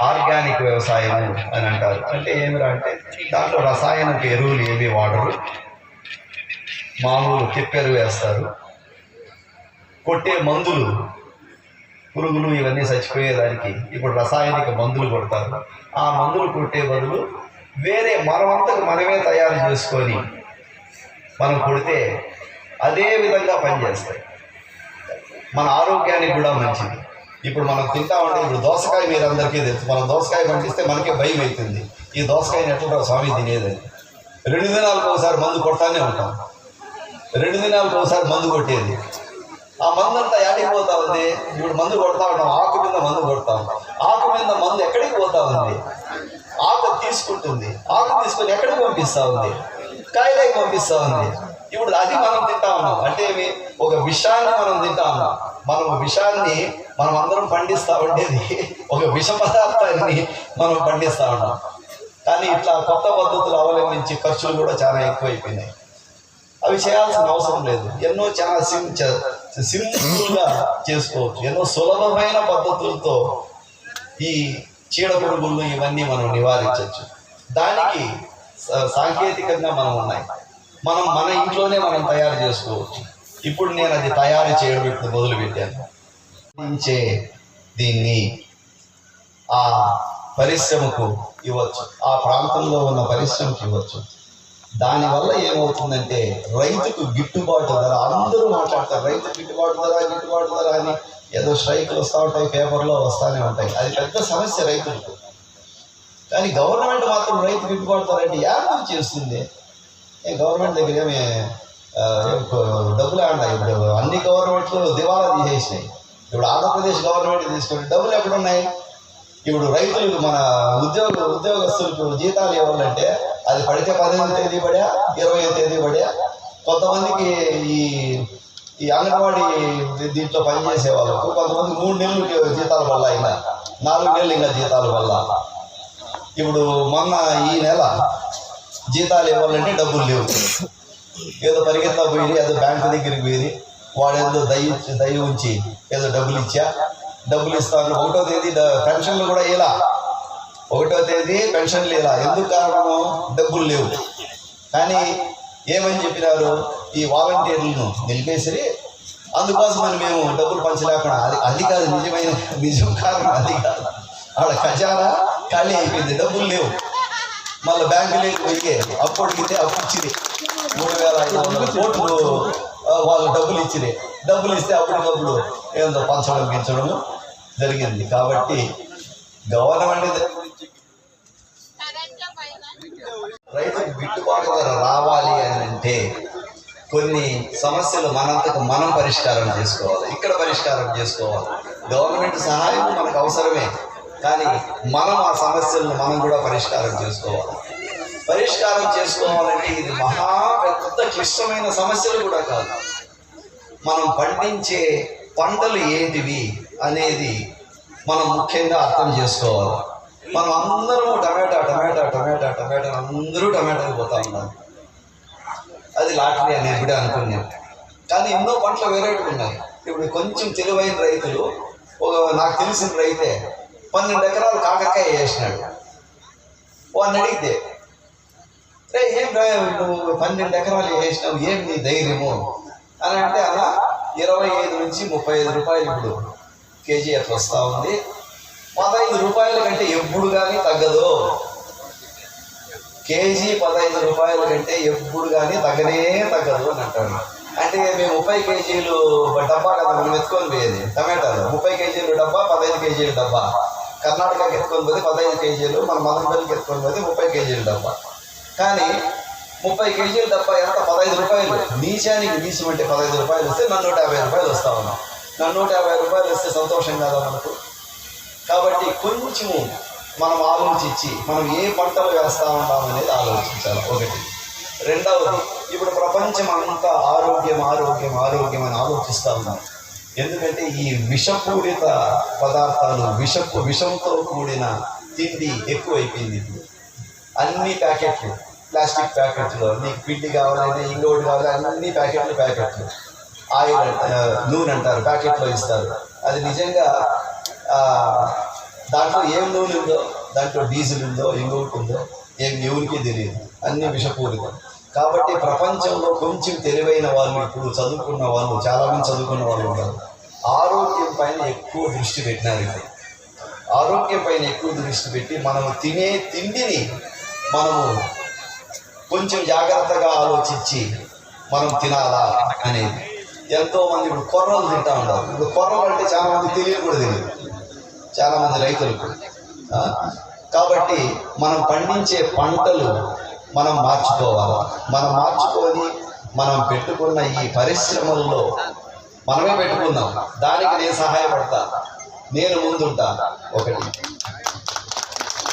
[SPEAKER 1] ఆర్గానిక్ వ్యవసాయం అని అంటారు. అంటే ఏమిరా అంటే, దాంట్లో రసాయనిక ఎరువులు ఏవి వాడరు, మామూలు తిప్పెరువు వేస్తారు. కొట్టే మందులు, పురుగులు ఇవన్నీ చచ్చిపోయేదానికి ఇప్పుడు రసాయనిక మందులు కొడతారు. ఆ మందులు కొట్టే బదులు వేరే మనమంతకు మనమే తయారు చేసుకొని మనం కొడితే అదే విధంగా పనిచేస్తాయి. మన ఆరోగ్యానికి కూడా మంచిది. ఇప్పుడు మనం తింటా ఉంటే, ఇప్పుడు దోసకాయ మీరు అందరికీ తెలుసు, మనం దోసకాయ పండిస్తే మనకే భయం అవుతుంది, ఈ దోసకాయని ఎట్లా స్వామి తినేదని. 2 దినాలకు ఒకసారి మందు కొడతానే ఉంటాం, 2 దినాలకు ఒకసారి మందు కొట్టేది. ఆ మందు అంతా ఎక్కడికి పోతా ఉంది? ఇప్పుడు మందు కొడతా ఉంటాం, ఆకు మీద మందు కొడతాం, ఆకు మీద మందు ఎక్కడికి పోతా ఉంది? ఆకు తీసుకుంటుంది, ఆకు తీసుకొని ఎక్కడికి పంపిస్తూ ఉంది? కాయలకి పంపిస్తూ ఉంది. ఇప్పుడు అది మనం తింటా ఉన్నాం అంటే ఒక విషాన్ని మనం తింటా ఉన్నాం. మనం విషాన్ని మనం అందరం పండిస్తూ ఉండేది ఒక విష పదార్థాన్ని మనం పండిస్తూ ఉన్నాం. కానీ ఇట్లా కొత్త పద్ధతులు అవలంబించి ఖర్చులు కూడా చాలా ఎక్కువైపోయినాయి. అవి చేయాల్సిన అవసరం లేదు. ఎన్నో చాలా సింపుల్గా చేసుకోవచ్చు. ఎన్నో సులభమైన పద్ధతులతో ఈ చీడ పురుగులు ఇవన్నీ మనం నివారించవచ్చు. దానికి సాంకేతికంగా మనం ఉన్నాయి. మనం మన ఇంట్లోనే మనం తయారు చేసుకోవచ్చు. ఇప్పుడు నేను అది తయారు చేయడం ఇప్పుడు మొదలుపెట్టాను. దీన్ని ఆ పరిశ్రమకు ఇవ్వచ్చు, ఆ ప్రాంతంలో ఉన్న పరిశ్రమకు ఇవ్వచ్చు. దానివల్ల ఏమవుతుందంటే రైతుకు గిట్టుబాటు ధర. అందరూ మాట్లాడతారు రైతు గిట్టుబాటు ధర అని. ఏదో స్ట్రైక్లు వస్తూ ఉంటాయి, పేపర్లో వస్తూనే ఉంటాయి. అది పెద్ద సమస్య రైతులకు. కానీ గవర్నమెంట్ మాత్రం రైతు గిట్టుబాటు ధర అంటే యాభై చేస్తుంది. గవర్నమెంట్ దగ్గర ఏమి డబ్బులు ఆడినాయి. ఇప్పుడు అన్ని గవర్నమెంట్లు దివాలా తీసేసినాయి. ఇప్పుడు ఆంధ్రప్రదేశ్ గవర్నమెంట్ తీసుకుంటే డబ్బులు ఎక్కడున్నాయి? ఇప్పుడు రైతులకు, మన ఉద్యోగస్తులకు జీతాలు ఇవ్వాలంటే అది పడితే 15వ తేదీ పడా, 20వ తేదీ పడా. కొంతమందికి ఈ అంగన్వాడీ దీంట్లో పనిచేసే వాళ్ళకు కొంతమంది 3 నెలలు జీతాల వల్ల, అయినా 4 నెలలు ఇంకా జీతాల వల్ల. ఇప్పుడు మొన్న ఈ నెల జీతాలు ఇవ్వాలంటే డబ్బులు లేవు. ఏదో పరిగెత్తా పోయి ఏదో బ్యాంకు దగ్గరికి పోయి వాడేదో దయ ఉంచి ఏదో డబ్బులు ఇస్తాను. 1వ తేదీ పెన్షన్లు కూడా ఇలా, 1వ తేదీ పెన్షన్లు ఇలా. ఎందుకు కారణము? డబ్బులు లేవు. కానీ ఏమని చెప్పినారు? ఈ వాలంటీర్లను నిలిపేసి అందుకోసమని మేము డబ్బులు పంచలేకుండా. అది కాదు నిజం కారణం. అది కాదు, ఆడ ఖజానా ఖాళీ అయిపోయింది, డబ్బులు లేవు. మళ్ళీ బ్యాంకులోకి పోయి అప్పు అడిగితే అప్పు ఇచ్చిరి 3,500 కోట్లు వాళ్ళు డబ్బులు ఇచ్చిరి. డబ్బులు ఇస్తే అప్పటికప్పుడు ఏదో పంచడం జరిగింది. కాబట్టి గవర్నమెంట్ రైతుకు గిట్టుబాటు ధర రావాలి అని అంటే కొన్ని సమస్యలు మనంతకు మనం పరిష్కారం చేసుకోవాలి. ఇక్కడ పరిష్కారం చేసుకోవాలి. గవర్నమెంట్ సహాయం మనకు అవసరమే, కానీ మనం ఆ సమస్యలను మనం కూడా పరిష్కారం చేసుకోవాలి. పరిష్కారం చేసుకోవాలంటే ఇది మహా పెద్ద క్లిష్టమైన సమస్యలు కూడా కాదు. మనం పండించే పంటలు ఏంటివి అనేది మనం ముఖ్యంగా అర్థం చేసుకోవాలి. మనం అందరూ టమాటా అందరూ టమాటాకి పోతా ఉన్నాం. అది లాటరీ అనేది కూడా అనుకున్నాం. కానీ ఎన్నో పంటలు వెరైటీ ఉన్నాయి. ఇప్పుడు కొంచెం తెలివైన రైతులు, నాకు తెలిసిన రైతే 12 ఎకరాలు కాకరకాయ వేసినాడు. వాడిని అడిగితే, ఏం నువ్వు 12 ఎకరాలు వేసినావు, ఏం నీ ధైర్యము అని అంటే, అలా 25 నుంచి 35 రూపాయలు ఇప్పుడు కేజీ అట్లా వస్తూ ఉంది. 15 రూపాయల కంటే ఎప్పుడు కానీ తగ్గదు. కేజీ 15 రూపాయల కంటే ఎప్పుడు కానీ తగ్గదు అని అంటాడు. అంటే మేము 30 కేజీలు డబ్బా కదా మనం ఎత్తుకొని పోయేది టమాటాలు. 30 కేజీలు డబ్బా, 15 కేజీల డబ్బా. కర్ణాటకకి ఎత్తుకొని పోతే 15 కేజీలు, మన మదనపల్లికి ఎత్తుకొని పోతే 30 కేజీల డబ్బా. కానీ 30 కేజీల డబ్బా ఎంత? 15 రూపాయలు. నీచానికి నీచమంటే 15 రూపాయలు వస్తే 150 రూపాయలు వస్తా ఉన్నాం. 150 రూపాయలు వస్తే సంతోషం కాదా మనకు? కాబట్టి కొంచెము మనం ఆలోచించి మనం ఏ పంటలు వేస్తూ ఉంటాం అనేది ఆలోచించాలి. ఒకటి. రెండవది, ఇప్పుడు ప్రపంచం అంతా ఆరోగ్యం అని ఆలోచిస్తూ ఉన్నాం. ఎందుకంటే ఈ విషపూరిత పదార్థాలు, విషంతో కూడిన తిండి ఎక్కువైపోయింది. ఇప్పుడు అన్ని ప్యాకెట్లు, ప్లాస్టిక్ ప్యాకెట్లు, నీకు పిండి కావాలన్నా ఇంకోటి కావాలి, అన్ని ప్యాకెట్లు. ఆయిల్, నూనె అంటారు, ప్యాకెట్లో ఇస్తారు. అది నిజంగా దాంట్లో ఏం నూనె ఉందో, దాంట్లో డీజిల్ ఉందో, ఇంకొకటి ఉందో, ఎవరికి తెలియదు. అన్ని విషపూరితం. కాబట్టి ప్రపంచంలో కొంచెం తెలివైన వాళ్ళు, ఇప్పుడు చదువుకున్న వాళ్ళు, చాలామంది చదువుకున్న వాళ్ళు ఉంటారు, ఆరోగ్యం పైన ఎక్కువ దృష్టి పెట్టినారు. ఇప్పుడు ఆరోగ్యం పైన ఎక్కువ దృష్టి పెట్టి మనము తినే తిండిని మనము కొంచెం జాగ్రత్తగా ఆలోచించి మనం తినాలా అనేది. ఎంతోమంది ఇప్పుడు కొర్రలు తింటూ ఉంటారు. ఇప్పుడు కొర్రలు అంటే చాలామంది తెలియదు కూడా తెలియదు, చాలామంది రైతులకు. కాబట్టి మనం పండించే పంటలు మనం మార్చుకోవాలి. మనం మార్చుకొని మనం పెట్టుకున్న ఈ పరిశ్రమల్లో మనమే పెట్టుకుందాం. దానికి నేను సహాయపడతా, నేను ముందుంటా. ఒకటి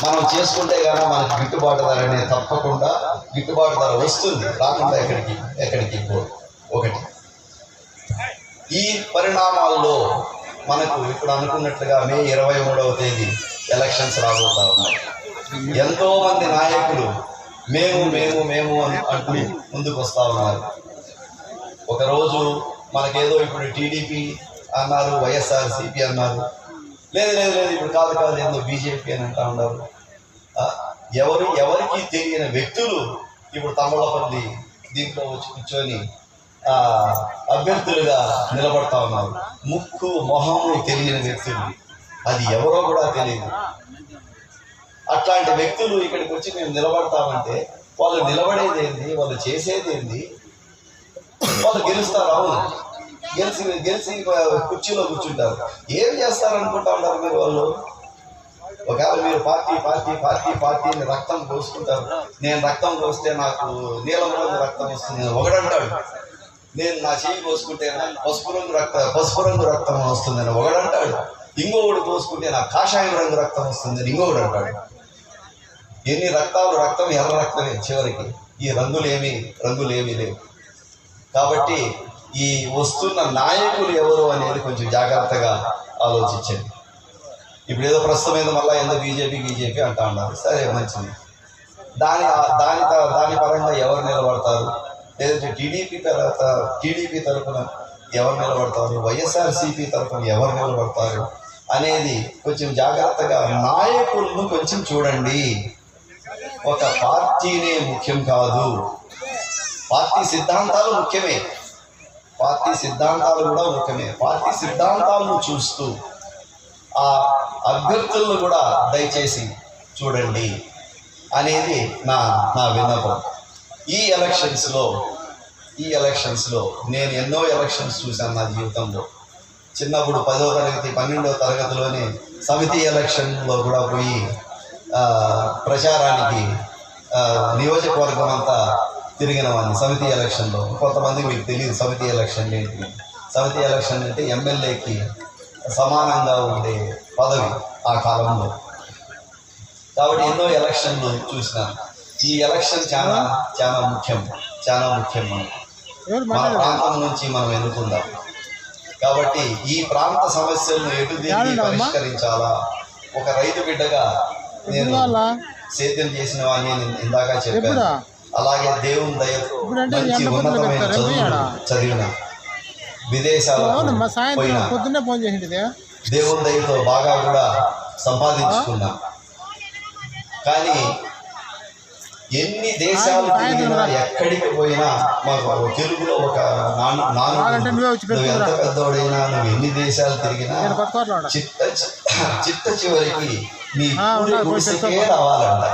[SPEAKER 1] మనం చేసుకుంటే కానీ మనకి గిట్టుబాటు ధర అనేది తప్పకుండా గిట్టుబాటు ధర వస్తుంది, రాకుండా ఎక్కడికి ఒకటి. ఈ పరిణామాల్లో మనకు ఇప్పుడు అనుకున్నట్లుగా మే 23వ తేదీ ఎలక్షన్స్ రాబోతా ఉన్నాయి. ఎంతోమంది నాయకులు మేము అంటూ ముందుకు వస్తూ ఉన్నారు. ఒకరోజు మనకేదో ఇప్పుడు టీడీపీ అన్నారు, వైఎస్ఆర్సీపీ అన్నారు, లేదు ఇప్పుడు కాదు ఏందో బీజేపీ అని అంటూ ఉన్నారు. ఎవరికి తెలియని వ్యక్తులు ఇప్పుడు తమ్మలపల్లి దీంట్లో వచ్చి కూర్చొని అభ్యర్థులుగా నిలబడతా ఉన్నారు. ముక్కు మొహము తెలియని వ్యక్తులు, అది ఎవరో కూడా తెలియదు. అట్లాంటి వ్యక్తులు ఇక్కడికి వచ్చి మేము నిలబడతామంటే వాళ్ళు నిలబడేది ఏంది, వాళ్ళు చేసేది ఏంది? వాళ్ళు గెలుస్తారు, అవును, గెలిచి కుర్చీలో కూర్చుంటారు. ఏం చేస్తారనుకుంటా ఉంటారు మీరు? వాళ్ళు ఒకవేళ మీరు పార్టీని రక్తం పోసుకుంటారు. నేను రక్తం పోస్తే నాకు నీలం రంగు రక్తం వస్తుంది ఒకడంటాడు. నేను నా చెయ్యి పోసుకుంటే పసుపు రంగు రక్తం వస్తుందని ఒకడంటాడు. ఇంకొకడు పోసుకుంటే నాకు కాషాయం రంగు రక్తం వస్తుందని ఇంకొకడు అంటాడు. ఎన్ని రక్తాలు, రక్తం ఎర్ర రక్తమే చివరికి. ఈ రంగులేమీ లేవు. కాబట్టి ఈ వస్తున్న నాయకులు ఎవరు అనేది కొంచెం జాగ్రత్తగా ఆలోచించండి. ఇప్పుడు ఏదో ప్రస్తుతం ఏదో మళ్ళీ ఏదో బీజేపీ అంటా ఉన్నారు. సరే, మంచిది. దాని పరంగా ఎవరు నిలబడతారు, లేదంటే టీడీపీ తరఫున ఎవరు నిలబడతారు, వైఎస్ఆర్సీపీ తరఫున ఎవరు నిలబడతారు అనేది కొంచెం జాగ్రత్తగా నాయకులను కొంచెం చూడండి. ఒక పార్టీనే ముఖ్యం కాదు, పార్టీ సిద్ధాంతాలు ముఖ్యమే, పార్టీ సిద్ధాంతాలు కూడా ముఖ్యమే. పార్టీ సిద్ధాంతాలను చూస్తూ ఆ అభ్యర్థులను కూడా దయచేసి చూడండి అనేది నా విన్నపం. ఈ ఎలక్షన్స్లో నేను ఎన్నో ఎలక్షన్స్ చూశాను నా జీవితంలో. చిన్నప్పుడు 10వ తరగతి 12వ తరగతిలోనే సమితి ఎలక్షన్లో కూడా పోయి ప్రచారానికి నియోజకవర్గం అంతా తిరిగిన వాడిని సమితి ఎలక్షన్లో. కొంతమంది మీకు తెలియదు సమితి ఎలక్షన్ ఏంటి. సమితి ఎలక్షన్ అంటే ఎమ్మెల్యేకి సమానంగా ఉండే పదవి ఆ కాలంలో. కాబట్టి ఎన్నో ఎలక్షన్లు చూసినాను. ఈ ఎలక్షన్ చాలా ముఖ్యం మన ప్రాంతం నుంచి మనం ఎన్నుకుందాం. కాబట్టి ఈ ప్రాంత సమస్యలను ఎటు తిరిగి పరిష్కరించాలా. ఒక రైతు బిడ్డగా నేను సేద్యం చేసిన వాడిని ఇందాక చెప్పాను. అలాగే దేవుని దయతో మంచి ఉన్నతమైన చదివిన, విదేశాలకు పోయినా, దేవుని దయతో బాగా కూడా సంపాదించుకున్నా. కానీ ఎన్ని దేశాలు తిరిగినా, ఎక్కడికి పోయినా మాకు తెలుగులో ఒక నువ్వు ఎంత పెద్దోడైనా, నువ్వు ఎన్ని దేశాలు తిరిగినా చిట్ట చివరికి నీ గుడిసెకే రావాలంట.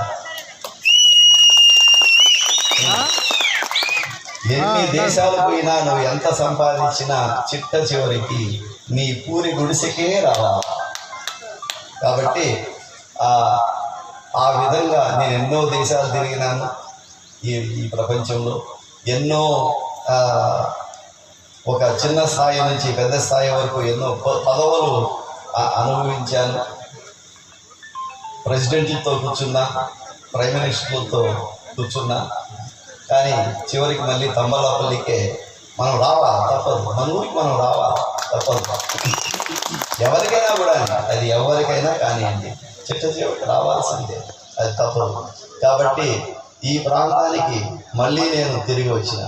[SPEAKER 1] ఎన్ని దేశాలు పోయినా, నువ్వు ఎంత సంపాదించినా చిట్ట చివరికి నీ పూరి గుడిసెకే రావాలి. కాబట్టి ఆ విధంగా నేను ఎన్నో దేశాలు తిరిగినాను. ఈ ప్రపంచంలో ఎన్నో ఒక చిన్న స్థాయి నుంచి పెద్ద స్థాయి వరకు ఎన్నో పదవులు అనుభవించాను. ప్రెసిడెంట్లతో కూర్చున్నా, ప్రైమ్ మినిస్టర్లతో కూర్చున్నా. కానీ చివరికి మళ్ళీ తంబలపల్లికే మనం రావాలి, తప్పదు. మన ఊరికి మనం రావాలి, తప్పదు. ఎవరికైనా కూడా, అది ఎవరికైనా కానివ్వండి, చిట్ట చివరికి రావాల్సిందే, అది తప్పదు. కాబట్టి ఈ ప్రాంతానికి మళ్ళీ నేను తిరిగి వచ్చిన.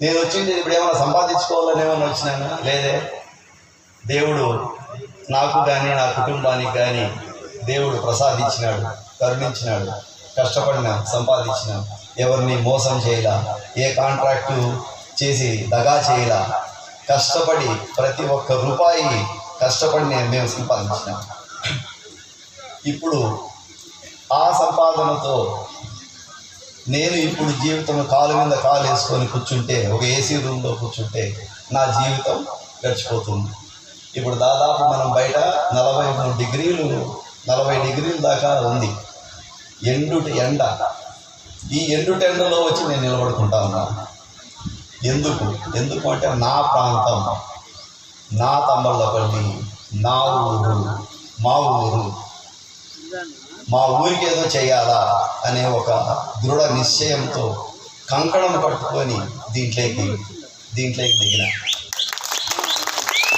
[SPEAKER 1] నేను వచ్చింది ఇప్పుడు ఏమైనా సంపాదించుకోవాలని ఏమైనా వచ్చినానా? లేదే. దేవుడు నాకు కానీ నా కుటుంబానికి కానీ దేవుడు ప్రసాదించినాడు, కరుణించినాడు. కష్టపడిన సంపాదించిన, ఎవరిని మోసం చేయలా, ఏ కాంట్రాక్టు చేసి దగా చేయలా, కష్టపడి ప్రతి ఒక్క రూపాయి కష్టపడి మేము సంపాదించినాం. ఇప్పుడు ఆ సంపాదనతో నేను ఇప్పుడు జీవితం కాలు మీద కాలు వేసుకొని కూర్చుంటే, ఒక ఏసీ రూమ్లో కూర్చుంటే నా జీవితం గడిచిపోతుంది. ఇప్పుడు దాదాపు మనం బయట 40 డిగ్రీలు దాకా ఉంది ఎండ. ఈ ఎండలో వచ్చి నేను నిలబడుకుంటా ఉన్నాను. ఎందుకు అంటే నా ప్రాంతం, నా తంబళ్ళపల్లి, నా ఊరు, మా ఊరికి ఏదో చేయాలా అనే ఒక దృఢ నిశ్చయంతో కంకణం పట్టుకొని దీంట్లోకి దిగిన.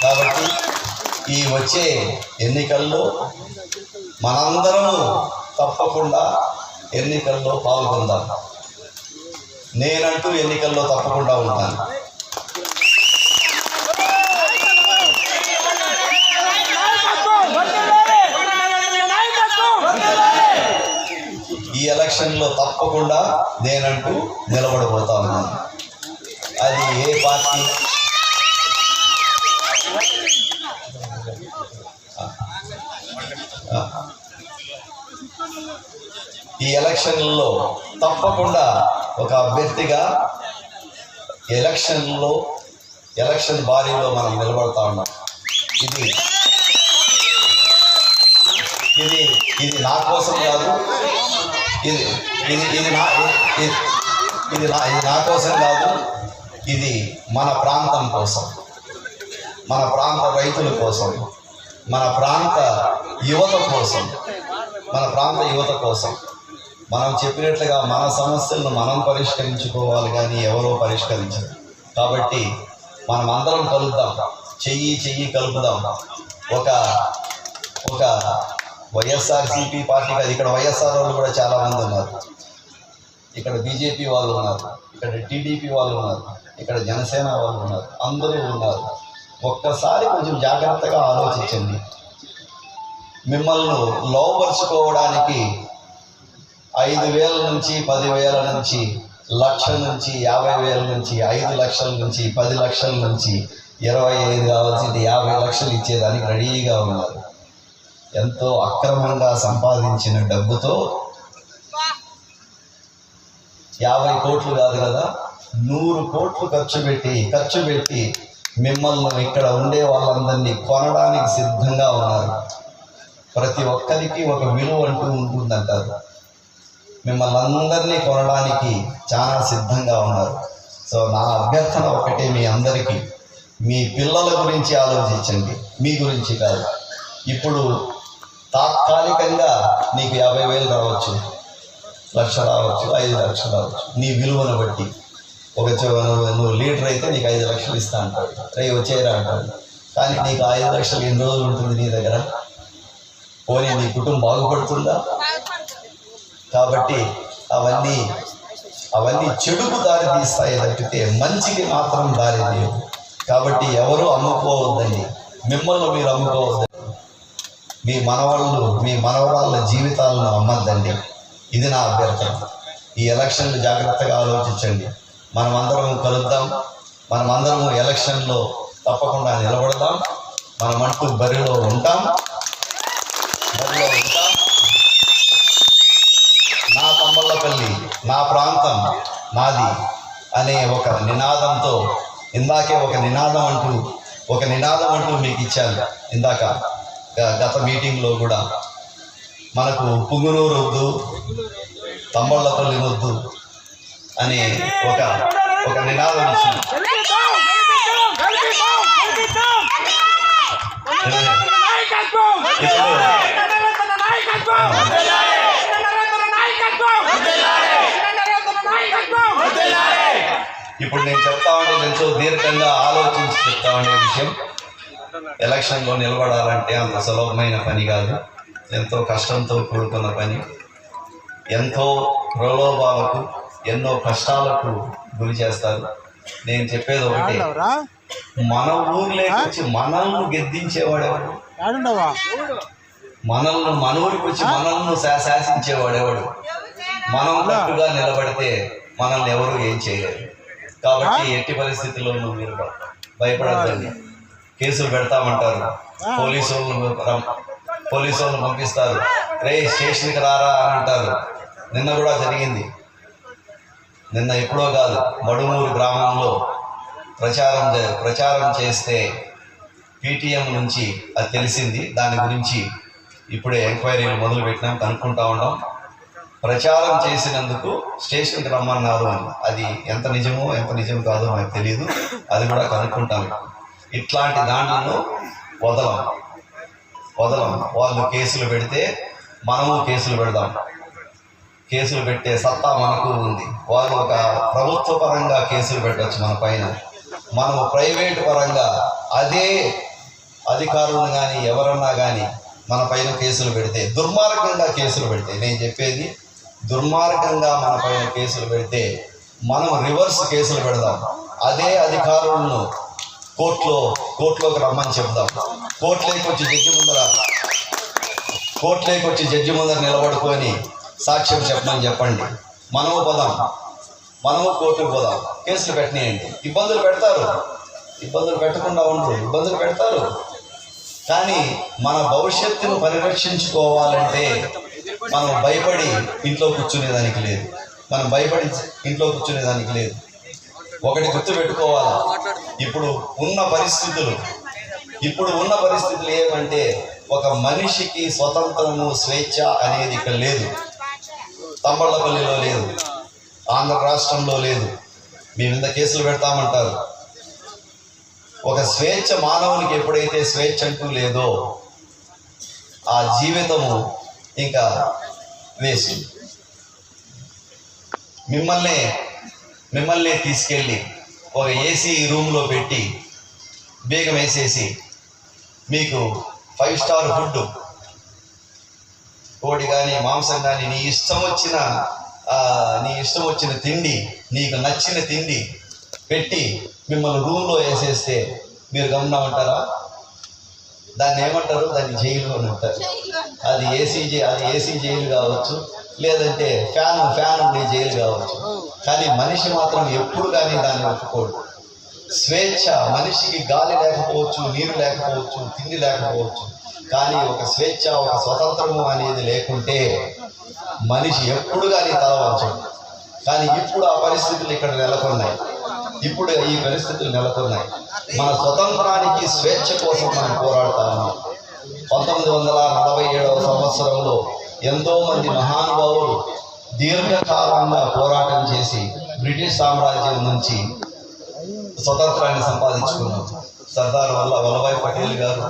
[SPEAKER 1] కాబట్టి ఈ వచ్చే ఎన్నికల్లో మనందరము తప్పకుండా ఎన్నికల్లో పాల్గొందాం. నేనంటూ ఎన్నికల్లో తప్పకుండా ఉంటాను. ఈ ఎలక్షన్లో తప్పకుండా నేనంటూ నిలబడిపోతా ఉన్నాను. అది ఏ పార్టీ, ఈ ఎలక్షన్లో తప్పకుండా ఒక అభ్యర్థిగా ఎలక్షన్ బారీలో మనం నిలబడతా ఉన్నాం. ఇది నా కోసం కాదు, ఇది నా కోసం కాదు, ఇది మన ప్రాంతం కోసం, మన ప్రాంత రైతుల కోసం, మన ప్రాంత యువత కోసం. మనం చెప్పినట్లుగా మన సమస్యలను మనం పరిష్కరించుకోవాలి, కానీ ఎవరో పరిష్కరించరు. కాబట్టి మనం అందరం కలుద్దాం, చెయ్యి కలుపుదాం. ఒక వైఎస్ఆర్సీపీ పార్టీకి, అది ఇక్కడ వైఎస్ఆర్ వాళ్ళు కూడా చాలామంది ఉన్నారు, ఇక్కడ బీజేపీ వాళ్ళు ఉన్నారు, ఇక్కడ టీడీపీ వాళ్ళు ఉన్నారు, ఇక్కడ జనసేన వాళ్ళు ఉన్నారు, అందరూ ఉన్నారు. ఒక్కసారి కొంచెం జాగ్రత్తగా ఆలోచించండి. మిమ్మల్ని లోపరుచుకోవడానికి 5,000 నుంచి 10,000 నుంచి 1,00,000 నుంచి 50,000 నుంచి 5 లక్షల నుంచి 10 లక్షల నుంచి 25 కావాల్సింది 50 లక్షలు ఇచ్చేదానికి రెడీగా ఉన్నారు. ఎంతో అక్రమంగా సంపాదించిన డబ్బుతో 50 కోట్లు కాదు కదా, 100 కోట్లు ఖర్చు పెట్టి మిమ్మల్ని ఇక్కడ ఉండే వాళ్ళందరినీ కొనడానికి సిద్ధంగా ఉన్నారు. ప్రతి ఒక్కరికి ఒక విలువ అంటూ ఉంటుందంటారు. మిమ్మల్ని అందరినీ కొనడానికి చాలా సిద్ధంగా ఉన్నారు. సో నా అభ్యర్థన ఒకటే, మీ అందరికీ, మీ పిల్లల గురించి ఆలోచించండి, మీ గురించి కాదు. ఇప్పుడు తాత్కాలికంగా నీకు 50,000 రావచ్చు, 1,00,000 రావచ్చు, 5 లక్షలు రావచ్చు, నీ విలువను బట్టి. నువ్వు లీడర్ అయితే నీకు 5 లక్షలు ఇస్తా అంటాడు, వచ్చేరా అంటాడు. కానీ నీకు 5 లక్షలు ఎన్ని రోజులు ఉంటుంది నీ దగ్గర? పోనీ నీ కుటుంబం బాగుపడుతుందా? కాబట్టి అవన్నీ చెడుకు దారి తీస్తాయి తప్పితే మంచికి మాత్రం దారి లేవు. కాబట్టి ఎవరూ అమ్ముకోవద్దండి, మిమ్మల్ని మీరు అమ్ముకోవద్దండి, మీ మనవరాళ్ళ జీవితాలను అమ్మద్దండి. ఇది నా అభ్యర్థన. ఈ ఎలక్షన్లు జాగ్రత్తగా ఆలోచించండి. మనమందరం కలుద్దాం, మనమందరం ఎలక్షన్లో తప్పకుండా నిలబడదాం, మనమంటూ బరిలో ఉంటాం. నా తంబళ్ళపల్లి, నా ప్రాంతం నాది అనే ఒక నినాదంతో, ఇందాకే ఒక నినాదం అంటూ మీకు ఇచ్చాను. ఇందాక గత మీటింగ్లో కూడా మనకు పుంగునూరు వద్దు, తంబళ్ళపల్లి వద్దు అనే ఒక నినాదం ఇచ్చింది. ఇప్పుడు నేను చెప్తా ఉంటే ఎంతో దీర్ఘంగా ఆలోచించి చెప్తా ఉండే విషయం, ఎలక్షన్లో నిలబడాలంటే అంత సులభమైన పని కాదు, ఎంతో కష్టంతో కూడుకున్న పని, ఎంతో ప్రలోభాలకు, ఎన్నో కష్టాలకు గురి చేస్తారు. నేను చెప్పేది ఒకటే, మన ఊర్లోకి వచ్చి మనల్ని గెద్దించేవాడెవడు? మన ఊరికి వచ్చి మనల్ని శాసించేవాడెవడు? మనం కట్టుగా నిలబడితే మనల్ని ఎవరు ఏం చేయలేరు. కాబట్టి ఎట్టి పరిస్థితుల్లోనూ మీరు భయపడద్దండి. కేసులు పెడతామంటారు, పోలీసు వాళ్ళు పంపిస్తారు, స్టేషన్కి రారా అని అంటారు. నిన్న కూడా జరిగింది. నిన్న ఎప్పుడో కాదు, మడుమూరు గ్రామంలో ప్రచారం చేస్తే పీటీఎం నుంచి అది తెలిసింది. దాని గురించి ఇప్పుడే ఎంక్వైరీలు మొదలుపెట్టినాం, కనుక్కుంటా ఉన్నాం. ప్రచారం చేసినందుకు స్టేషన్కి రమ్మన్నారు అని. అది ఎంత నిజం కాదో నాకు తెలియదు, అది కూడా కనుక్కుంటాను. ఇట్లాంటి దాంట్లో వదలం. వాళ్ళు కేసులు పెడితే మనము కేసులు పెడదాం. కేసులు పెట్టే సత్తా మనకు ఉంది. వాళ్ళు ఒక ప్రభుత్వ పరంగా కేసులు పెట్టవచ్చు మన పైన, మనము ప్రైవేటు పరంగా అదే అధికారులను కానీ ఎవరన్నా కానీ మన పైన కేసులు పెడితే, దుర్మార్గంగా కేసులు పెడితే, నేను చెప్పేది దుర్మార్గంగా మన పైన కేసులు పెడితే మనం రివర్స్ కేసులు పెడదాం. అదే అధికారులను కోర్టులోకి రమ్మని చెప్దాం. కోర్టులోకి వచ్చి జడ్జి ముందర నిలబడుకొని సాక్ష్యం చెప్పండి. మనము కోర్టుకు పోదాం, కేసులు పెట్టనేయండి. ఇబ్బందులు పెట్టకుండా ఉండరు, ఇబ్బందులు పెడతారు. కానీ మన భవిష్యత్తును పరిరక్షించుకోవాలంటే మనం భయపడి ఇంట్లో కూర్చునేదానికి లేదు. ఒకటి గుర్తుపెట్టుకోవాలా, ఇప్పుడు ఉన్న పరిస్థితులు ఏమంటే ఒక మనిషికి స్వతంత్రము, స్వేచ్ఛ అనేది ఇక్కడ లేదు. తంబళ్ళపల్లిలో లేదు, ఆంధ్ర రాష్ట్రంలో లేదు. మీ మీద కేసులు పెడతామంటారు. ఒక స్వేచ్ఛ, మానవునికి ఎప్పుడైతే స్వేచ్ఛ అంటూ లేదో ఆ జీవితము ఇంకా వేస్ట్. మిమ్మల్ని తీసుకెళ్ళి ఒక ఏసీ రూమ్లో పెట్టి బీగం వేసేసి మీకు 5 స్టార్ ఫుడ్, కోడి కానీ మాంసం కానీ నీ ఇష్టం వచ్చిన తిండి, నీకు నచ్చిన తిండి పెట్టి మిమ్మల్ని రూమ్లో వేసేస్తే మీరు గమనింటారా? దాన్ని ఏమంటారు? దాన్ని జైలు అని అంటారు. అది ఏసీ జైలు కావచ్చు, లేదంటే ఫ్యాన్ ఉండే జైలు కావచ్చు. కానీ మనిషి మాత్రం ఎప్పుడు కానీ దాన్ని ఒప్పుకోడు. స్వేచ్ఛ, మనిషికి గాలి లేకపోవచ్చు, నీరు లేకపోవచ్చు, తిండి లేకపోవచ్చు, కానీ ఒక స్వేచ్ఛ, ఒక స్వతంత్రము అనేది లేకుంటే మనిషి ఎప్పుడు కానీ తల వంచడు. కానీ ఇప్పుడు ఆ పరిస్థితులు ఇక్కడ నెలకొన్నాయి. మన స్వతంత్రానికి, స్వేచ్ఛ కోసం మనం పోరాడుతా ఉన్నాం. 1947వ సంవత్సరంలో ఎంతోమంది మహానుభావులు దీర్ఘకాలంగా పోరాటం చేసి బ్రిటిష్ సామ్రాజ్యం నుంచి స్వతంత్రాన్ని సంపాదించుకున్నారు. సర్దార్ వల్లభాయ్ పటేల్ గారు,